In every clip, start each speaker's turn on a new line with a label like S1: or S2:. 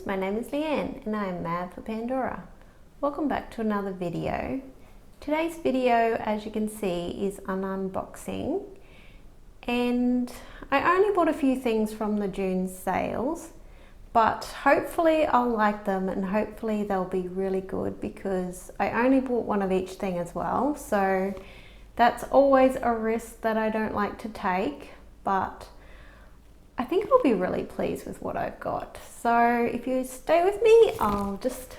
S1: friends, my name is Leanne and I am mad for Pandora. Welcome back to another video. Today's video, as you can see, is an unboxing, and I only bought a few things from the June sales, but hopefully I'll like them and hopefully they'll be really good because I only bought one of each thing as well, so that's always a risk that I don't like to take, but I think I'll be really pleased with what I've got. So if you stay with me, I'll just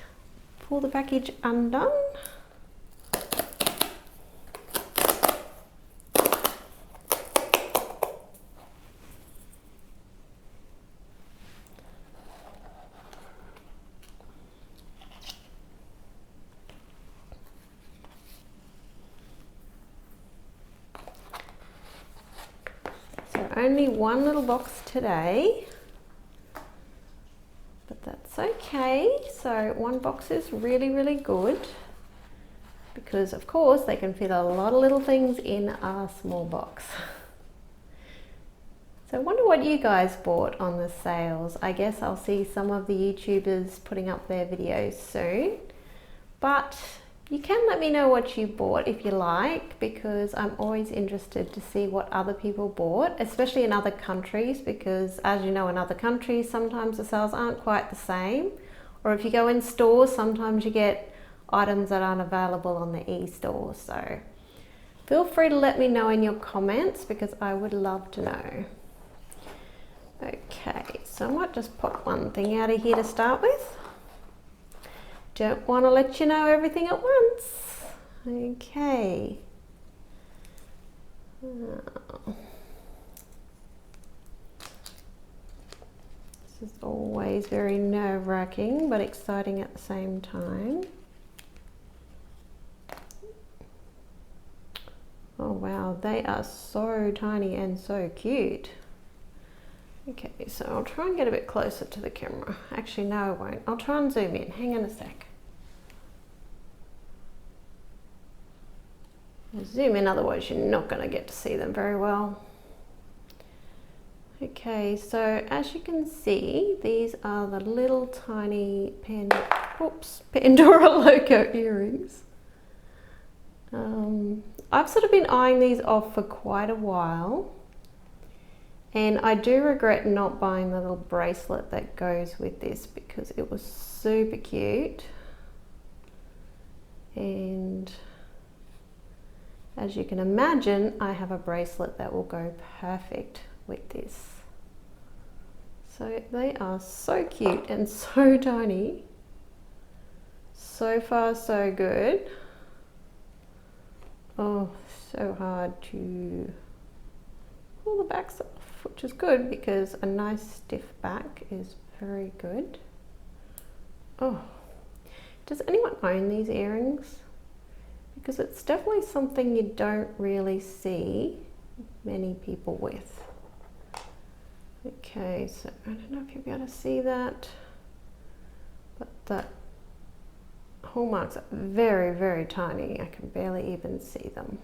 S1: pull the package undone. Only one little box today, but that's okay. So one box is really good because of course they can fit a lot of little things in a small box. So I wonder what you guys bought on the sales. I guess I'll see some of the YouTubers putting up their videos soon, but you can let me know what you bought if you like, because I'm always interested to see what other people bought, especially in other countries, because as you know, in other countries sometimes the sales aren't quite the same, or if you go in stores sometimes you get items that aren't available on the e-store. So feel free to let me know in your comments because I would love to know. Okay, so I might just pop one thing out of here to start with. Don't want to let you know everything at once. Okay. This is always very nerve-wracking but exciting at the same time. Oh wow, they are so tiny and so cute. Okay, so I'll try and get a bit closer to the camera. Actually, no, I won't. I'll try and zoom in. Hang on a sec. I'll zoom in, otherwise you're not going to get to see them very well. Okay, so as you can see, these are the little tiny Pandora Loco earrings. I've sort of been eyeing these off for quite a while. And I do regret not buying the little bracelet that goes with this because it was super cute. And as you can imagine, I have a bracelet that will go perfect with this. So they are so cute and so tiny. So far, so good. Oh, so hard to pull the backs off, which is good because a nice stiff back is very good. Oh, does anyone own these earrings? Because it's definitely something you don't really see many people with. Okay, so I don't know if you'll be able to see that, but the hallmarks are very tiny. I can barely even see them.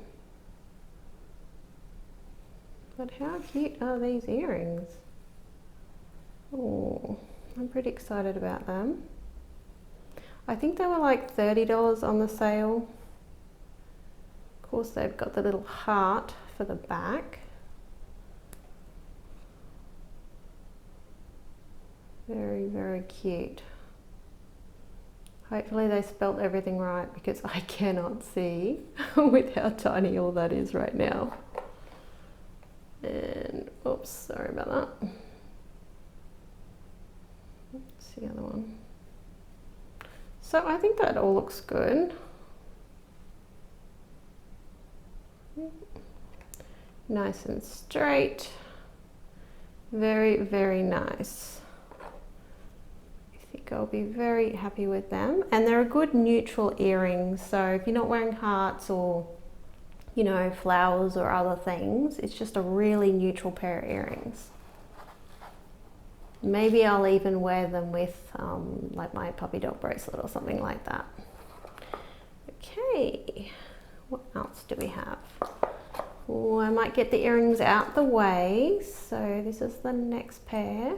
S1: But how cute are these earrings? Oh, I'm pretty excited about them. I think they were like $30 on the sale. Of course, they've got the little heart for the back. Very cute. Hopefully they spelt everything right because I cannot see with how tiny all that is right now. And oops, sorry about that. What's the other one? So I think that all looks good. Nice and straight. Very nice. I think I'll be very happy with them. And they're a good neutral earrings. So if you're not wearing hearts or, you know, flowers or other things, it's just a really neutral pair of earrings. Maybe I'll even wear them with like my puppy dog bracelet or something like that. Okay, what else do we have? Oh, I might get the earrings out the way. So this is the next pair.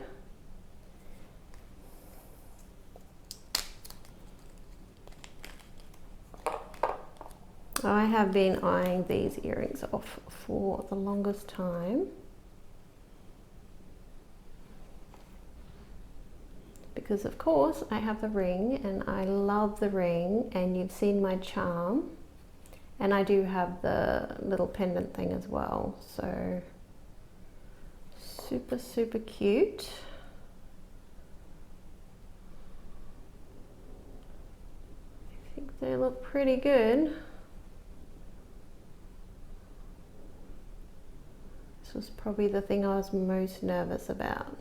S1: I have been eyeing these earrings off for the longest time, because of course I have the ring and I love the ring, and you've seen my charm, and I do have the little pendant thing as well, so super, super cute. I think they look pretty good. This was probably the thing I was most nervous about,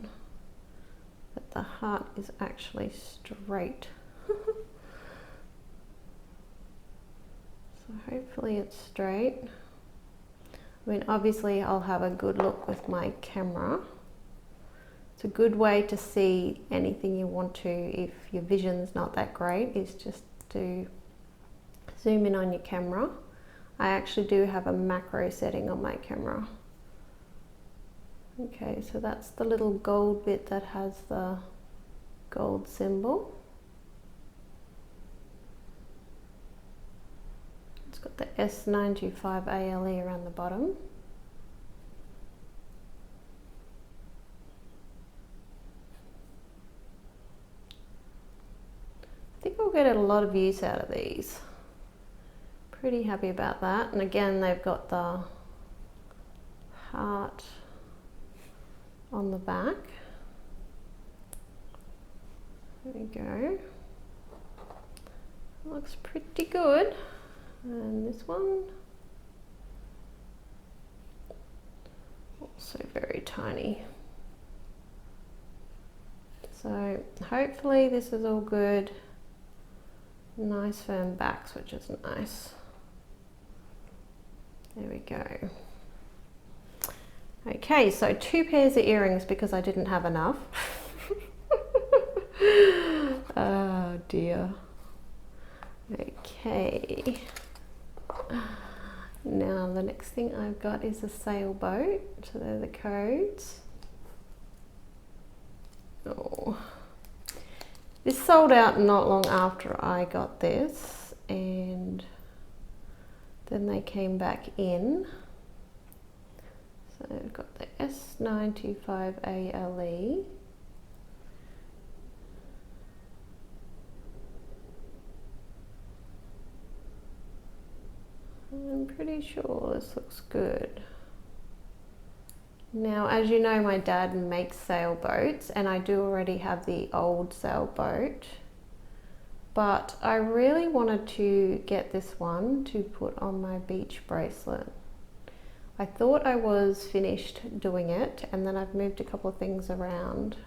S1: that the heart is actually straight. So hopefully it's straight. I mean, obviously I'll have a good look with my camera. It's a good way to see anything you want to, if your vision's not that great, is just to zoom in on your camera. I actually do have a macro setting on my camera. Okay, so that's the little gold bit that has the gold symbol. It's got the S925 ALE around the bottom. I think I'll get a lot of use out of these. Pretty happy about that. And again, they've got the heart on the back. There we go. Looks pretty good. And this one, also very tiny. So hopefully this is all good. Nice firm backs, which is nice. There we go. Okay, so 2 pairs of earrings because I didn't have enough. Oh dear. Okay. Now the next thing I've got is a sailboat. So they're the codes. Oh. This sold out not long after I got this, and then they came back in. So I've got the S925 ALE. I'm pretty sure this looks good. Now, as you know, my dad makes sailboats, and I do already have the old sailboat, but I really wanted to get this one to put on my beach bracelet. I thought I was finished doing it, and then I've moved a couple of things around.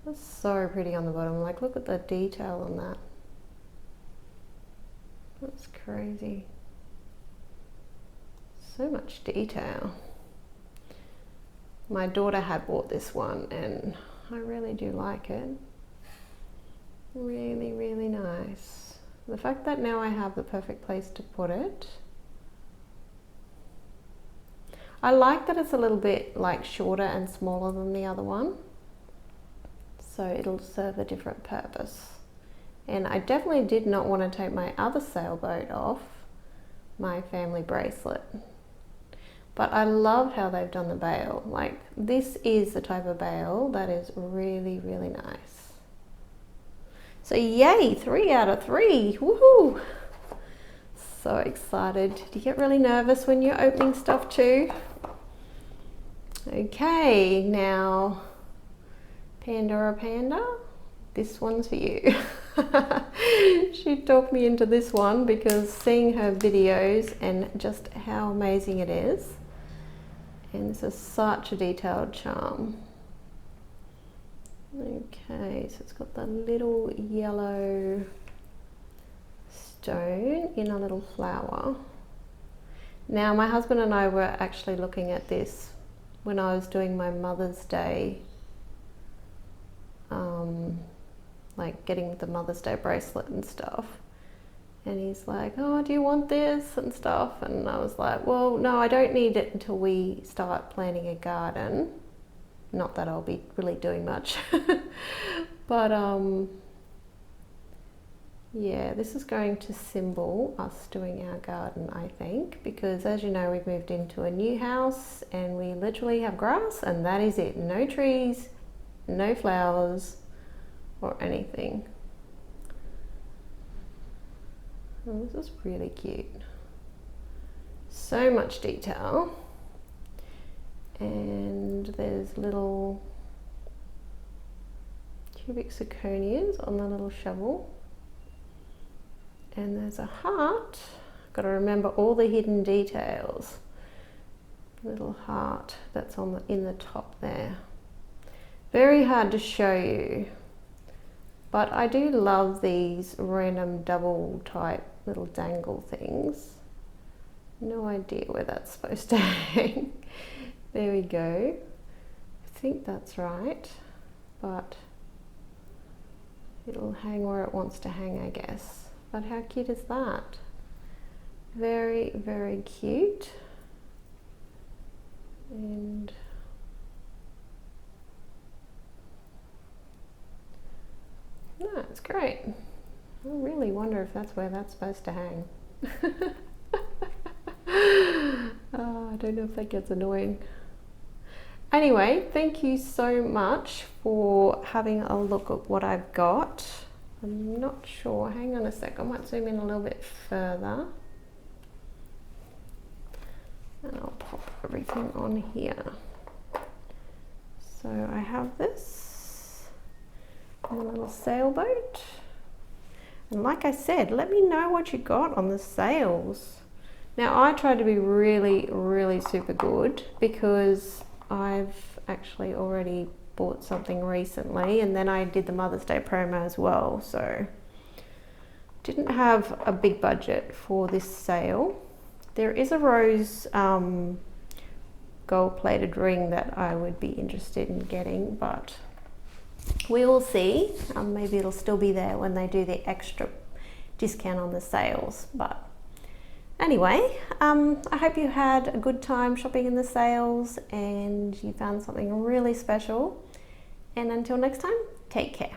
S1: That's so pretty on the bottom. Like, look at the detail on that. That's crazy. So much detail. My daughter had bought this one, and I really do like it. Really, really nice. The fact that now I have the perfect place to put it. I like that it's a little bit like shorter and smaller than the other one, so it'll serve a different purpose. And I definitely did not want to take my other sailboat off, my family bracelet. But I love how they've done the bail. Like, this is the type of bail that is really, really nice. So yay, 3 out of 3, woohoo! So excited. Do you get really nervous when you're opening stuff too? Okay, now Pandora Panda, this one's for you. She talked me into this one because seeing her videos and just how amazing it is. And this is such a detailed charm. Okay, so it's got the little yellow stone in a little flower. Now, my husband and I were actually looking at this when I was doing my Mother's Day, like getting the Mother's Day bracelet and stuff. And he's like, oh, do you want this and stuff? And I was like, well, no, I don't need it until we start planting a garden. Not that I'll be really doing much. But Yeah, this is going to symbol us doing our garden, I think, because as you know, we've moved into a new house and we literally have grass and that is it. No trees, no flowers or anything. Oh, this is really cute. So much detail. And there's little cubic zirconias on the little shovel. And there's a heart. Got to remember all the hidden details. Little heart that's on in the top there. Very hard to show you, but I do love these random double type little dangle things. No idea where that's supposed to hang. There we go. I think that's right, but it'll hang where it wants to hang, I guess. But how cute is that? Very, very cute. And no, it's great. I really wonder if that's where that's supposed to hang. Oh, I don't know if that gets annoying. Anyway, thank you so much for having a look at what I've got. I'm not sure, hang on a sec, I might zoom in a little bit further. And I'll pop everything on here. So I have this, and a little sailboat. And like I said, let me know what you got on the sails. Now I tried to be really, really super good because I've actually already bought something recently and then I did the Mother's Day promo as well, so didn't have a big budget for this sail. There is a rose gold-plated ring that I would be interested in getting, but we will see. Maybe it'll still be there when they do the extra discount on the sales. But anyway, I hope you had a good time shopping in the sales and you found something really special. And until next time, take care.